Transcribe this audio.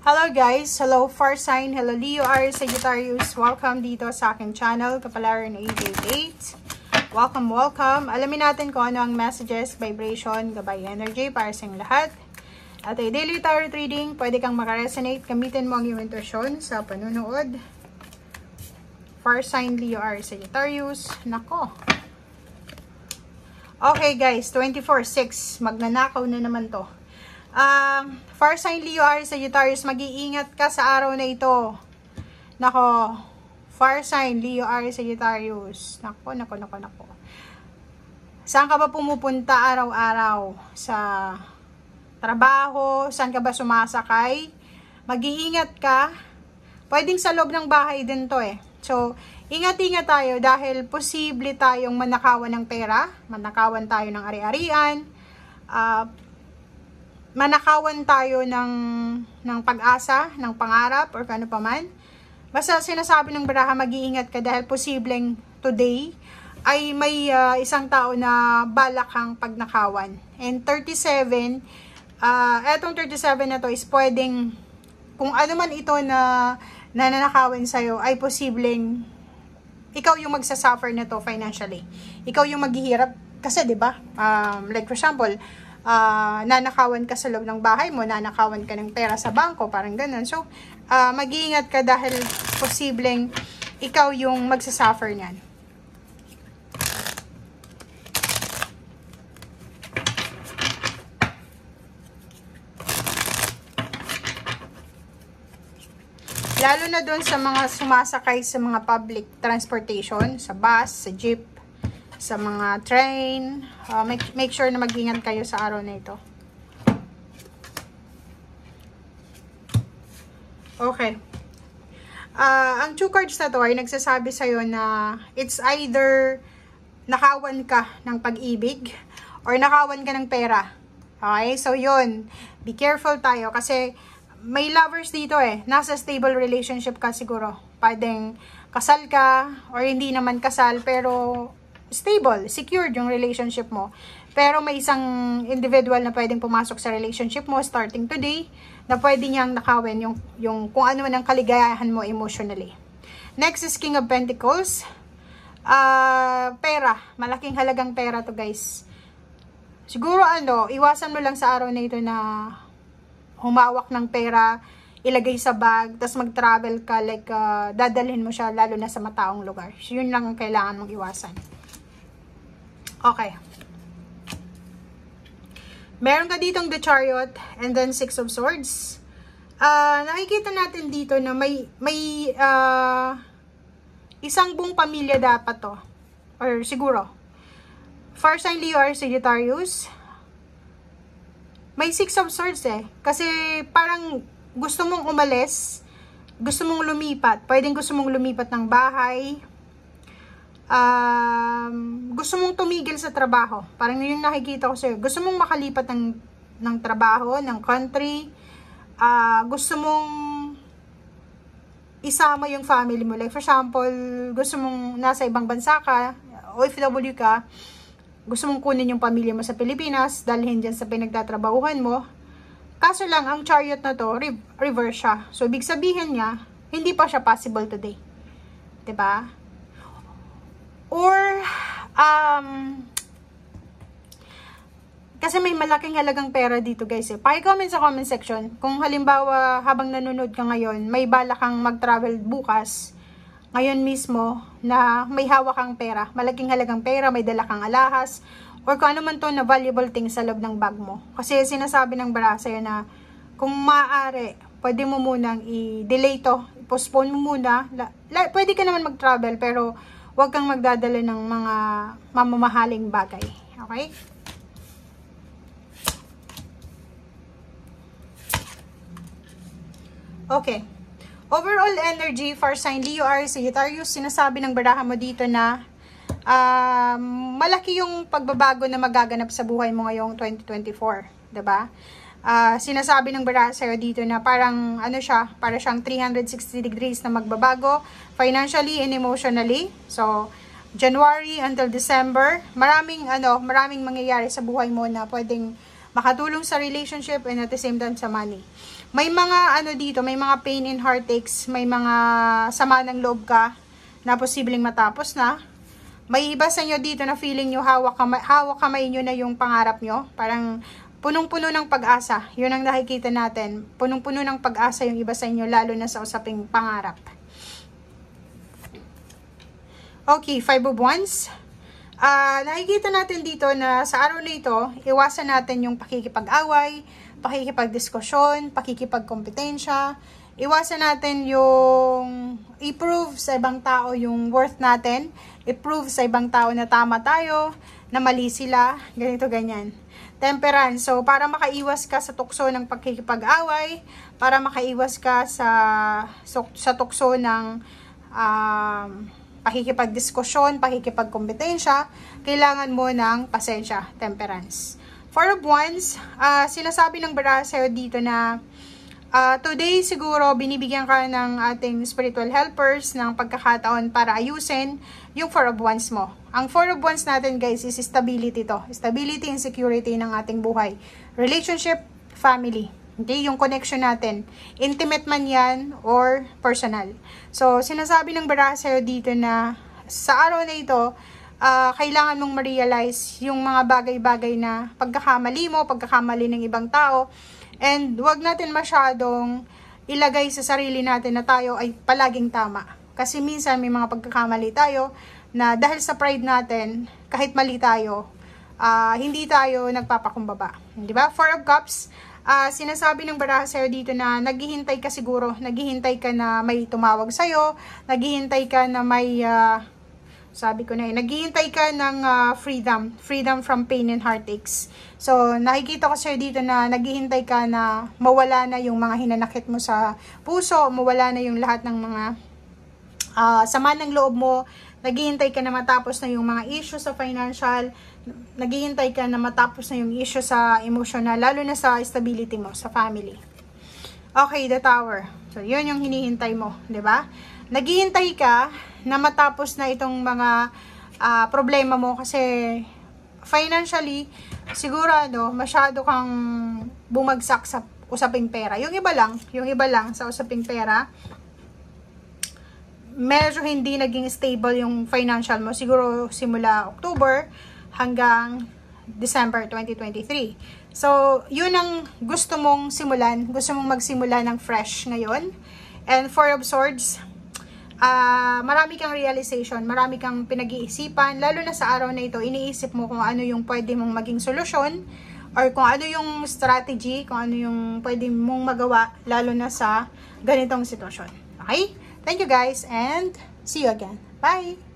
Hello guys! Hello Far Sign! Hello Leo, Aries, Sagittarius! Welcome dito sa aking channel, Kapalaran 888. Welcome! Alamin natin kung ano ang messages, vibration, gabay energy para sa inyong lahat. At ay daily tarot reading, pwede kang makaresonate. Gamitin mo ang iyong intuition sa panunood. Far Sign, Leo, Aries, Sagittarius. Nako! Okay guys, 24/6. Magnanakaw na naman to. Far Sign, Leo, Aries, Sagittarius, mag-iingat ka sa araw na ito. Nako, Far Sign, Leo, Aries, Sagittarius. Nako. Saan ka ba pumupunta araw-araw? Sa trabaho? Saan ka ba sumasakay? Mag-iingat ka. Pwedeng sa loob ng bahay din to eh. So, ingat-ingat tayo dahil posible tayong manakawan ng pera. Manakawan tayo ng ari-arian. Manakawan tayo ng pag-asa, ng pangarap, or kano pa man. Basta sinasabi ng baraha, mag-iingat ka dahil posibleng today ay may isang tao na balak kang pagnakawan. And 37, etong 37 na to is pwedeng, kung ano man ito na nananakawan sa'yo, ay posibleng ikaw yung magsasuffer na to financially. Ikaw yung maghihirap. Kasi, di ba? Like for example, nanakawan ka sa loob ng bahay mo, nanakawan ka ng pera sa bangko, parang ganun. So, mag-iingat ka dahil posibleng ikaw yung magsasuffer niyan. Lalo na doon sa mga sumasakay sa mga public transportation, sa bus, sa jeep, sa mga train, make sure na mag-ingat kayo sa araw na ito. Okay. Ang two cards na to ay nagsasabi sa'yo na it's either nakawan ka ng pag-ibig or nakawan ka ng pera. Okay? So, yun. Be careful tayo kasi may lovers dito eh. Nasa stable relationship ka siguro. Pwedeng kasal ka or hindi naman kasal pero stable, secured yung relationship mo. Pero may isang individual na pwedeng pumasok sa relationship mo starting today na pwede niyang nakawin yung kung ano man ang kaligayahan mo emotionally. Next is King of Pentacles. Pera. Malaking halagang pera to guys. Siguro iwasan mo lang sa araw na ito na humawak ng pera, ilagay sa bag, tapos mag-travel ka, like dadalhin mo siya lalo na sa mataong lugar. So, yun lang ang kailangan mong iwasan. Okay. Meron ka ditong the Chariot and then Six of Swords. Nakikita natin dito na may isang buong pamilya dapat to. Or siguro. Far Sign, Leo, Aries, Sagittarius. May Six of Swords eh. Kasi parang gusto mong umalis, gusto mong lumipat. Pwedeng gusto mong lumipat ng bahay. Gusto mong tumigil sa trabaho. Parang yun nakikita ko sa'yo. Gusto mong makalipat ng trabaho, ng country. Gusto mong isama yung family mo. Like for example, gusto mong nasa ibang bansa ka, OFW ka, gusto mong kunin yung pamilya mo sa Pilipinas, dalhin dyan sa pinagtatrabahuhan mo. Kaso lang, ang Chariot na to, reverse siya. So, ibig sabihin niya, hindi pa siya possible today. Diba? Or, kasi may malaking halagang pera dito guys eh. Paki-comment sa comment section kung halimbawa habang nanonood ka ngayon, may balak kang mag-travel bukas, ngayon mismo, na may hawak kang pera. Malaking halagang pera, may dala kang alahas, or kung ano man to na valuable thing sa loob ng bag mo. Kasi sinasabi ng bara sa'yo na kung maaari, pwede mo munang i-delay to, i-postpone mo muna. Pwede ka naman mag-travel pero huwag kang magdadala ng mga mamamahaling bagay. Okay? Okay. Overall energy, Far Sign, Leo, Aries, Sagittarius, sinasabi ng baraha mo dito na malaki yung pagbabago na magaganap sa buhay mo ngayong 2024. Diba? Sinasabi ng baraha sa'yo dito na parang para siyang 360 degrees na magbabago financially and emotionally. So, January until December, maraming mangyayari sa buhay mo na pwedeng makatulong sa relationship, and at the same time sa money. May mga ano dito, may mga pain and heartaches, may mga sama ng loob ka na posibleng matapos na. May iba sa inyo dito na feeling nyo hawak kamay nyo na yung pangarap nyo. Parang punong-puno ng pag-asa. Yun ang nakikita natin. Punong-puno ng pag-asa yung iba sa inyo, lalo na sa usaping pangarap. Okay, 5 of Wands. Nakikita natin dito na sa araw na ito, iwasan natin yung pakikipag-away, pakikipag-diskusyon, pakikipag-kompetensya. Iwasan natin yung i-prove sa ibang tao yung worth natin. I-prove sa ibang tao na tama tayo, na mali sila, ganito, ganyan. Temperance. So, para makaiwas ka sa tukso ng pakikipag-away, para makaiwas ka sa tukso ng pakikipag-diskusyon, pakikipag-kompetensya, kailangan mo ng pasensya, temperance. 4 of Wands, sinasabi ng baraha sa'yo dito na today siguro binibigyan ka ng ating spiritual helpers ng pagkakataon para ayusin yung 4 of Wands mo. Ang 4 of Wands natin guys is stability to. Stability and security ng ating buhay. Relationship, family. Okay, yung connection natin. Intimate man yan or personal. So, sinasabi ng baraha sa'yo dito na sa araw na ito, kailangan mong ma-realize yung mga bagay-bagay na pagkakamali mo, pagkakamali ng ibang tao. And wag natin masyadong ilagay sa sarili natin na tayo ay palaging tama. Kasi minsan may mga pagkakamali tayo na dahil sa pride natin, kahit mali tayo, hindi tayo nagpapakumbaba. Diba? 4 of Cups, sinasabi ng baraha sa'yo dito na naghihintay ka siguro, naghihintay ka na may tumawag sa'yo, naghihintay ka na may, naghihintay ka ng freedom from pain and heartaches. So, nakikita ko sa'yo dito na naghihintay ka na mawala na yung mga hinanakit mo sa puso, mawala na yung lahat ng mga sama ng loob mo, naghihintay ka na matapos na yung mga issue sa financial, naghihintay ka na matapos na yung issue sa emotional, lalo na sa stability mo, sa family. Okay, the Tower. So, yun yung hinihintay mo, di ba? Naghihintay ka na matapos na itong mga problema mo kasi financially, siguro masyado kang bumagsak sa usaping pera. Yung iba lang sa usaping pera, medyo hindi naging stable yung financial mo. Siguro simula October hanggang December 2023. So, yun ang gusto mong simulan. Gusto mong magsimula ng fresh ngayon. And 4 of Swords, marami kang realization, marami kang pinag-iisipan. Lalo na sa araw na ito, iniisip mo kung ano yung pwede mong maging solusyon or kung ano yung strategy, kung ano yung pwede mong magawa, lalo na sa ganitong sitwasyon. Okay? Thank you guys and see you again. Bye!